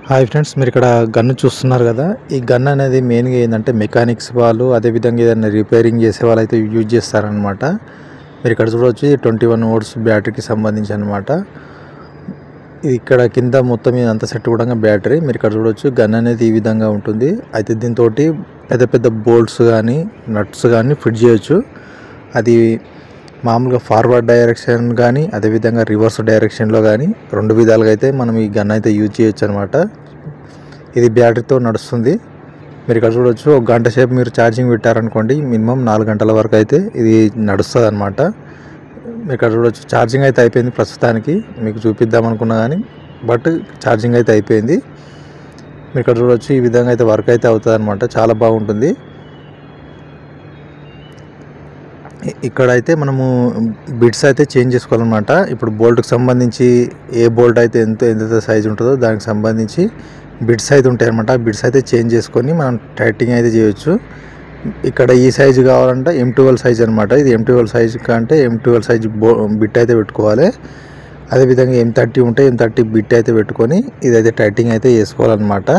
Hi friends, మీరు ఇక్కడ gun చూస్తున్నారు కదా. ఈ గన్ అనేది మెయిన్గా ఏంటంటే మెకానిక్స్ వాళ్ళు, అదేవిధంగా ఏదైనా రిపేరింగ్ చేసే వాళ్ళు అయితే యూజ్ చేస్తారనమాట. మీరు ఇక్కడ చూడవచ్చు, 21 వోల్ట్స్ బ్యాటరీకి సంబంధించి అనమాట. ఇది ఇక్కడ కింద మొత్తం ఇదంతా సెట్ కూడా బ్యాటరీ. మీరు ఇక్కడ చూడవచ్చు, గన్ అనేది ఈ విధంగా ఉంటుంది. అయితే దీంతో పెద్ద పెద్ద బోల్ట్స్ కానీ నట్స్ కానీ ఫిట్ చేయొచ్చు. అది మామూలుగా ఫార్వర్డ్ డైరెక్షన్ కానీ అదేవిధంగా రివర్స్ డైరెక్షన్లో కానీ రెండు విధాలుగా అయితే మనం ఈ గన్ అయితే యూజ్ చేయొచ్చు అనమాట. ఇది బ్యాటరీతో నడుస్తుంది. మీరు ఇక్కడ చూడవచ్చు, ఒక గంట సేపు మీరు ఛార్జింగ్ పెట్టారనుకోండి, మినిమం 4 గంటల వరకు అయితే ఇది నడుస్తుంది అనమాట. మీరు ఇక్కడ చూడవచ్చు, ఛార్జింగ్ అయితే అయిపోయింది. ప్రస్తుతానికి మీకు చూపిద్దాం అనుకున్నా కానీ బట్ ఛార్జింగ్ అయితే అయిపోయింది. మీరు ఇక్కడ చూడవచ్చు, ఈ విధంగా అయితే వర్క్ అయితే అవుతుంది అనమాట. చాలా బాగుంటుంది. ఇక్కడైతే మనము బిట్స్ అయితే చేంజ్ చేసుకోవాలన్నమాట. ఇప్పుడు బోల్ట్కి సంబంధించి ఏ బోల్ట్ అయితే ఎంత సైజు ఉంటుందో దానికి సంబంధించి బిట్స్ అయితే ఉంటాయి అనమాట. బిట్స్ అయితే చేంజ్ చేసుకొని మనం టైటింగ్ అయితే చేయొచ్చు. ఇక్కడ ఈ సైజు కావాలంటే M12 సైజ్ అనమాట. ఇది M12 సైజు కంటే M12 సైజు బిట్ అయితే పెట్టుకోవాలి. అదేవిధంగా M30 ఉంటే M30 బిట్ అయితే పెట్టుకొని ఇదైతే టైటింగ్ అయితే చేసుకోవాలన్నమాట.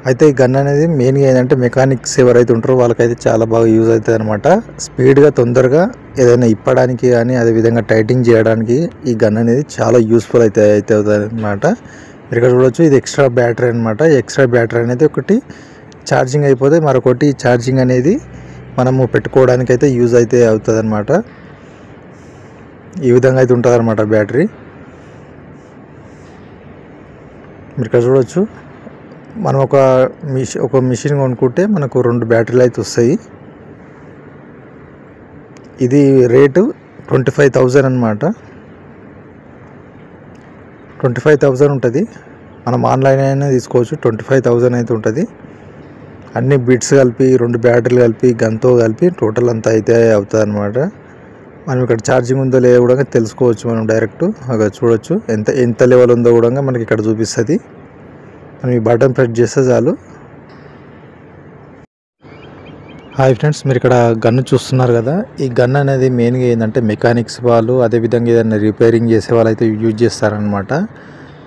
అయితే ఈ గన్ అనేది మెయిన్గా ఏంటంటే మెకానిక్స్ ఎవరైతే ఉంటారో వాళ్ళకైతే చాలా బాగా యూజ్ అవుతుంది అనమాట. స్పీడ్గా తొందరగా ఏదైనా ఇప్పడానికి కానీ అదేవిధంగా టైటింగ్ చేయడానికి ఈ గన్ అనేది చాలా యూస్ఫుల్ అయితే అవుతుంది అనమాట. మీరు ఇక్కడ చూడవచ్చు, ఇది ఎక్స్ట్రా బ్యాటరీ అనమాట. ఎక్స్ట్రా బ్యాటరీ అనేది ఒకటి ఛార్జింగ్ అయిపోతే మరొకటి ఛార్జింగ్ అనేది మనము పెట్టుకోవడానికి అయితే యూజ్ అయితే అవుతుంది అనమాట. ఈ విధంగా అయితే ఉంటుంది అనమాట బ్యాటరీ. మీరు ఇక్కడ చూడవచ్చు, మనం ఒక మిషన్ కొనుక్కుంటే మనకు 2 బ్యాటరీలు అయితే వస్తాయి. ఇది రేటు 25,000 అనమాట. 25,000 ఉంటుంది. మనం ఆన్లైన్ అయినా తీసుకోవచ్చు. 25,000 అయితే ఉంటుంది. అన్ని బిట్స్ కలిపి 2 బ్యాటరీలు కలిపి గన్తో కలిపి టోటల్ అంతా అయితే అవుతుంది అనమాట. మనం ఇక్కడ ఛార్జింగ్ ఉందో లేదో కూడా తెలుసుకోవచ్చు. మనం డైరెక్ట్ అక్కడ చూడవచ్చు, ఎంత లెవెల్ ఉందో కూడా మనకి ఇక్కడ చూపిస్తుంది. మనం ఈ బటన్ ప్రెస్ చేస్తే చాలు. హాయ్ ఫ్రెండ్స్, మీరు ఇక్కడ గన్ను చూస్తున్నారు కదా. ఈ గన్ అనేది మెయిన్గా ఏంటంటే మెకానిక్స్ వాళ్ళు, అదేవిధంగా ఏదైనా రిపేరింగ్ చేసే వాళ్ళు అయితే యూజ్ చేస్తారనమాట.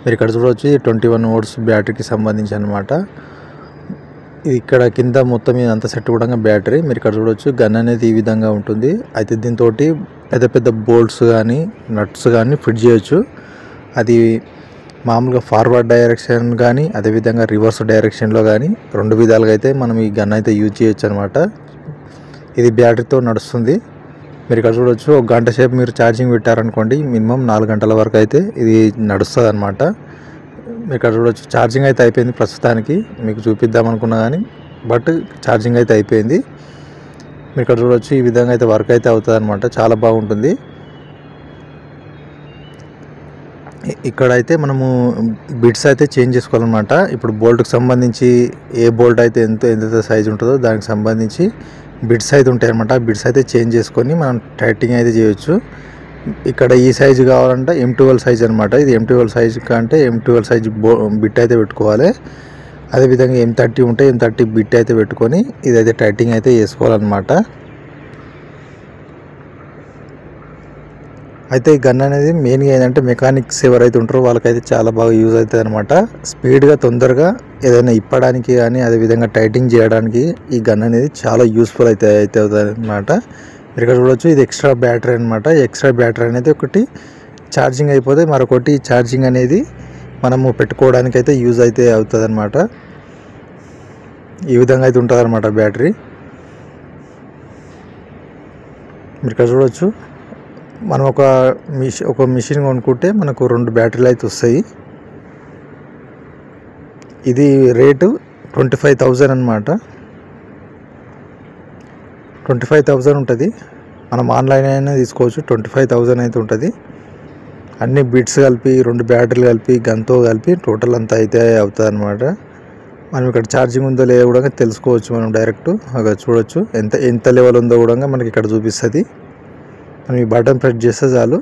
మీరు ఇక్కడ చూడవచ్చు, 21 వోల్ట్స్ బ్యాటరీకి సంబంధించి అనమాట. ఇది ఇక్కడ కింద మొత్తం ఇదంతా సెట్ కూడా బ్యాటరీ. మీరు ఇక్కడ చూడవచ్చు, గన్ అనేది ఈ విధంగా ఉంటుంది. అయితే దీంతో పెద్ద పెద్ద బోల్ట్స్ కానీ నట్స్ కానీ ఫిట్ చేయొచ్చు. అది మామూలుగా ఫార్వర్డ్ డైరెక్షన్ కానీ అదేవిధంగా రివర్స్ డైరెక్షన్లో కానీ రెండు విధాలుగా అయితే మనం ఈ గన్ అయితే యూజ్ చేయొచ్చు అనమాట. ఇది బ్యాటరీతో నడుస్తుంది. మీరు ఇక్కడ చూడవచ్చు, ఒక గంట సేపు మీరు ఛార్జింగ్ పెట్టారనుకోండి, మినిమం 4 గంటల వరకు అయితే ఇది నడుస్తుంది అనమాట. మీరు ఇక్కడ చూడవచ్చు, ఛార్జింగ్ అయితే అయిపోయింది. ప్రస్తుతానికి మీకు చూపిద్దాం అనుకున్నా కానీ బట్ ఛార్జింగ్ అయితే అయిపోయింది. మీరు ఇక్కడ చూడవచ్చు, ఈ విధంగా అయితే వర్క్ అయితే అవుతుంది అనమాట. చాలా బాగుంటుంది. ఇక్కడైతే మనము బిట్స్ అయితే చేంజ్ చేసుకోవాలన్నమాట. ఇప్పుడు బోల్ట్కి సంబంధించి ఏ బోల్ట్ అయితే ఎంత సైజు ఉంటుందో దానికి సంబంధించి బిట్స్ అయితే ఉంటాయి అనమాట. బిట్స్ అయితే చేంజ్ చేసుకొని మనం టైటింగ్ అయితే చేయొచ్చు. ఇక్కడ ఈ సైజు కావాలంటే M12 సైజ్ అనమాట. ఇది M12 సైజు కంటే M12 సైజు బిట్ అయితే పెట్టుకోవాలి. అదేవిధంగా M30 ఉంటే M30 బిట్ అయితే పెట్టుకొని ఇదైతే టైటింగ్ అయితే చేసుకోవాలన్నమాట. అయితే ఈ గన్ అనేది మెయిన్గా ఏంటంటే మెకానిక్స్ ఎవరైతే ఉంటారో వాళ్ళకైతే చాలా బాగా యూజ్ అవుతుంది అనమాట. స్పీడ్గా తొందరగా ఏదైనా ఇప్పడానికి కానీ అదేవిధంగా టైటింగ్ చేయడానికి ఈ గన్ అనేది చాలా యూస్ఫుల్ అయితే అవుతుంది అనమాట. మీరు ఇక్కడ చూడవచ్చు, ఇది ఎక్స్ట్రా బ్యాటరీ అనమాట. ఎక్స్ట్రా బ్యాటరీ అనేది ఒకటి ఛార్జింగ్ అయిపోతే మరొకటి ఛార్జింగ్ అనేది మనము పెట్టుకోవడానికి అయితే యూజ్ అయితే అవుతుంది అనమాట. ఈ విధంగా అయితే ఉంటుంది అనమాట బ్యాటరీ. మీరు ఇక్కడ చూడవచ్చు, మనం ఒక మిషన్ కొనుక్కుంటే మనకు 2 బ్యాటరీలు అయితే వస్తాయి. ఇది రేటు 25,000 అనమాట. 25,000 ఉంటుంది. మనం ఆన్లైన్ అయినా తీసుకోవచ్చు. 25,000 అయితే ఉంటుంది. అన్ని బిట్స్ కలిపి 2 బ్యాటరీలు కలిపి గన్తో కలిపి టోటల్ అంతా అయితే అవుతుంది అనమాట. మనం ఇక్కడ ఛార్జింగ్ ఉందో లేదో కూడా తెలుసుకోవచ్చు. మనం డైరెక్ట్ అక్కడ చూడవచ్చు, ఎంత లెవెల్ ఉందో కూడా మనకి ఇక్కడ చూపిస్తుంది. మనం ఈ బటన్ ప్రెస్ చేస్తే చాలు.